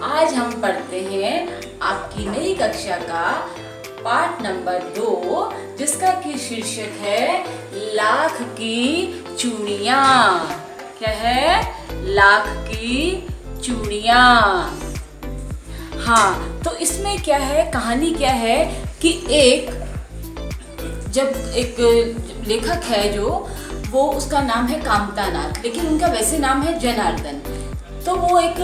आज हम पढ़ते हैं आपकी नई कक्षा का पाठ नंबर 2, जिसका की शीर्षक है लाख की चूड़ियाँ। क्या है? लाख की चूड़ियाँ। हाँ, तो इसमें क्या है, कहानी क्या है कि एक लेखक है जो वो उसका नाम है कामतानाथ, लेकिन उनका वैसे नाम है जनार्दन। तो वो एक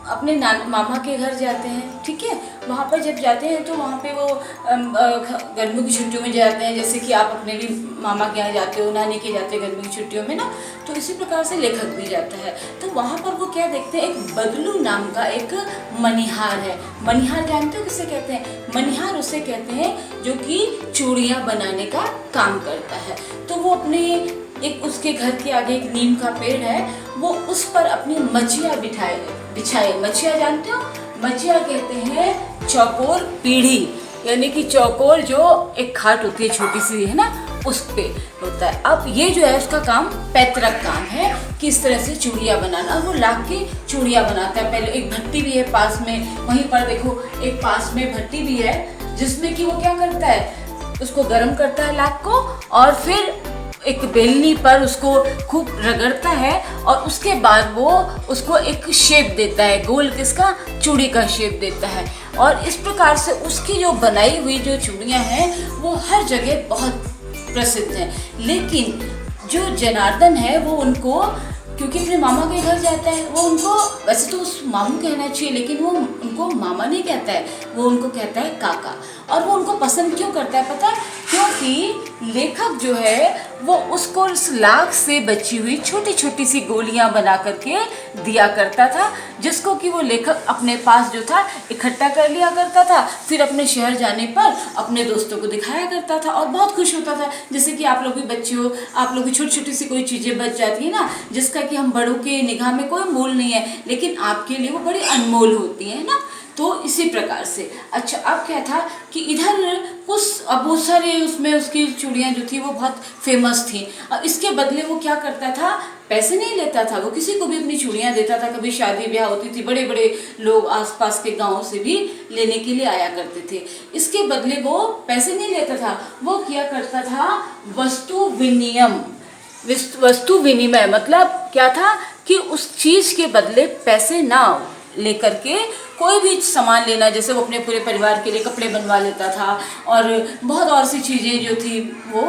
अपने मामा के घर जाते हैं, ठीक है। वहाँ पर जब जाते हैं तो वहाँ पे वो गर्मियों की छुट्टियों में जाते हैं, जैसे कि आप अपने भी मामा के यहाँ जाते हो, नानी के जाते हो गर्मी की छुट्टियों में ना, तो इसी प्रकार से लेखक भी जाता है। तो वहाँ पर वो क्या देखते हैं, एक बदलू नाम का एक मनिहार है। मनिहार जानते हो किसे कहते हैं? मनिहार उसे कहते हैं जो कि चूड़ियाँ बनाने का काम करता है। तो वो अपने उसके घर के आगे एक नीम का पेड़ है, वो उस पर अपनी मचिया बिछाए। मचिया जानते हो? मचिया कहते हैं चौकोर पीढ़ी, यानी कि चौकोर जो एक खाट होती है छोटी सी, है ना, उस पे होता है। अब ये जो है उसका काम पैतृक काम है, किस तरह से चूड़ियाँ बनाना। वो लाख की चूड़ियाँ बनाता है। पहले एक भट्टी भी है पास में, वहीं पर देखो एक पास में भट्टी भी है, जिसमें कि वो क्या करता है, उसको गर्म करता है लाख को, और फिर एक बेलनी पर उसको खूब रगड़ता है, और उसके बाद वो उसको एक शेप देता है, गोल किसका, चूड़ी का शेप देता है। और इस प्रकार से उसकी जो बनाई हुई जो चूड़ियाँ हैं वो हर जगह बहुत प्रसिद्ध हैं। लेकिन जो जनार्दन है वो उनको, क्योंकि अपने मामा के घर जाता है, वो उनको वैसे तो उस मामू कहना चाहिए, लेकिन वो उनको मामा नहीं कहता है, वो उनको कहता है काका। और वो उनको पसंद क्यों करता है पता है? क्योंकि लेखक जो है वो उसको उस लाख से बची हुई छोटी छोटी सी गोलियां बना करके दिया करता था, जिसको कि वो लेखक अपने पास जो था इकट्ठा कर लिया करता था, फिर अपने शहर जाने पर अपने दोस्तों को दिखाया करता था और बहुत खुश होता था। जैसे कि आप लोग भी बच्चे हो, आप लोग की छोटी छोटी सी कोई चीज़ें बच जाती है ना, जिसका कि हम बड़ों के निगाह में कोई मोल नहीं है, लेकिन आपके लिए वो बड़ी अनमोल होती है ना। तो इसी प्रकार से अच्छा, अब क्या था कि इधर कुछ बहुत सारे उसमें उसकी चूड़ियाँ जो थी वो बहुत फेमस थी। अब इसके बदले वो क्या करता था, पैसे नहीं लेता था, वो किसी को भी अपनी चूड़ियाँ देता था। कभी शादी ब्याह होती थी, बड़े बड़े लोग आसपास के गाँव से भी लेने के लिए आया करते थे। इसके बदले वो पैसे नहीं लेता था, वो किया करता था वस्तु विनिमय। मतलब क्या था कि उस चीज़ के बदले पैसे ना लेकर के कोई भी सामान लेना, जैसे वो अपने पूरे परिवार के लिए कपड़े बनवा लेता था, और बहुत और सी चीज़ें जो थी वो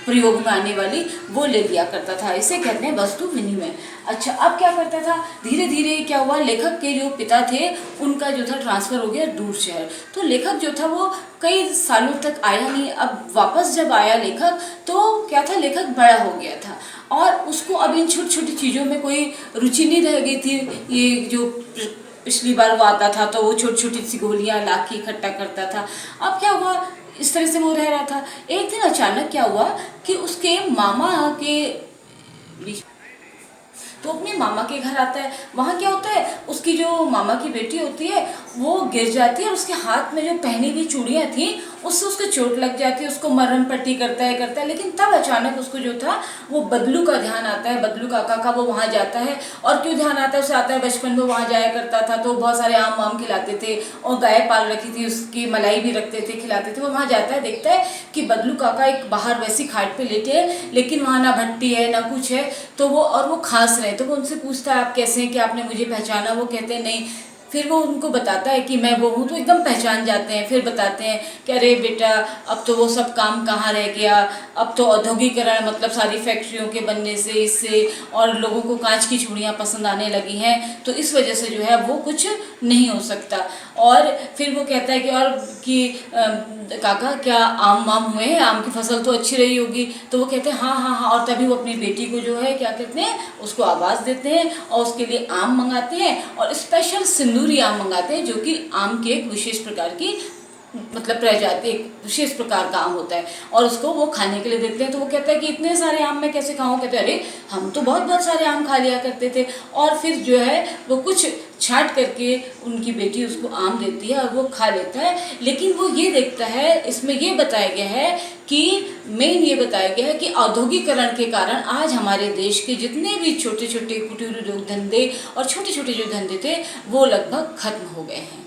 प्रयोग में आने वाली वो ले लिया करता था। इसे कहते हैं वस्तु विनिमय। अच्छा, अब क्या करता था, धीरे धीरे क्या हुआ, लेखक के जो पिता थे उनका जो था ट्रांसफ़र हो गया दूर शहर। तो लेखक जो था वो कई सालों तक आया नहीं। अब वापस जब आया लेखक, तो क्या था, लेखक बड़ा हो गया था और उसको अब इन छोटी छोटी चीज़ों में कोई रुचि नहीं रह गई थी। ये जो पिछली बार वो आता था तो वो छोटी छोटी सी गोलियाँ लाख की इकट्ठा करता था। अब क्या हुआ, इस तरह से वो रह रहा था। एक दिन अचानक क्या हुआ कि उसके मामा के तो अपने मामा के घर आता है। वहाँ क्या होता है, उसकी जो मामा की बेटी होती है वो गिर जाती है और उसके हाथ में जो पहनी हुई चूड़ियाँ थी उससे उसको चोट लग जाती है। उसको मरहम पट्टी करता है, लेकिन तब अचानक उसको जो था वो बदलू का ध्यान आता है, बदलू काका का। वो वहाँ जाता है, और क्यों ध्यान आता है उसे, आता है बचपन में वहाँ जाया करता था तो बहुत सारे आम वाम खिलाते थे, और गाय पाल रखी थी उसकी, मलाई भी रखते थे, खिलाते थे। वो वहाँ जाता है, देखता है कि बदलू काका एक बाहर वैसी खाट पे लेटे हैं, लेकिन वहाँ ना भट्टी है ना कुछ है। तो वो खांस रहे, तो वो उनसे पूछता है आप कैसे हैं, कि आपने मुझे पहचाना? वो कहते हैं नहीं। फिर वो उनको बताता है कि मैं वो हूँ, तो एकदम पहचान जाते हैं। फिर बताते हैं कि अरे बेटा, अब तो वो सब काम कहाँ रह गया, अब तो औद्योगिकरण, मतलब सारी फैक्ट्रियों के बनने से, इससे, और लोगों को कांच की चूड़ियाँ पसंद आने लगी हैं, तो इस वजह से जो है वो कुछ नहीं हो सकता। और फिर वो कहता है काका क्या आम वाम हुए हैं, आम की फसल तो अच्छी रही होगी? तो वो कहते हैं हाँ हाँ हाँ। और तभी वो अपनी बेटी को जो है क्या कहते हैं, उसको आवाज़ देते हैं और उसके लिए आम मंगाते हैं, और स्पेशल सिंदूरी आम मंगाते हैं, जो कि आम की एक विशेष प्रकार की मतलब प्रजाति, एक विशेष प्रकार का आम होता है और उसको वो खाने के लिए देते हैं। तो वो कहता है कि इतने सारे आम मैं कैसे खाऊं? कहते हैं अरे हम तो बहुत बहुत सारे आम खा लिया करते थे। और फिर जो है वो कुछ छांट करके उनकी बेटी उसको आम देती है और वो खा लेता है। लेकिन वो ये देखता है, इसमें ये बताया गया है कि मेन ये बताया गया है कि औद्योगिकरण के कारण आज हमारे देश के जितने भी छोटे छोटे कुटीर उद्योग धंधे और छोटे छोटे जो धंधे थे वो लगभग खत्म हो गए हैं।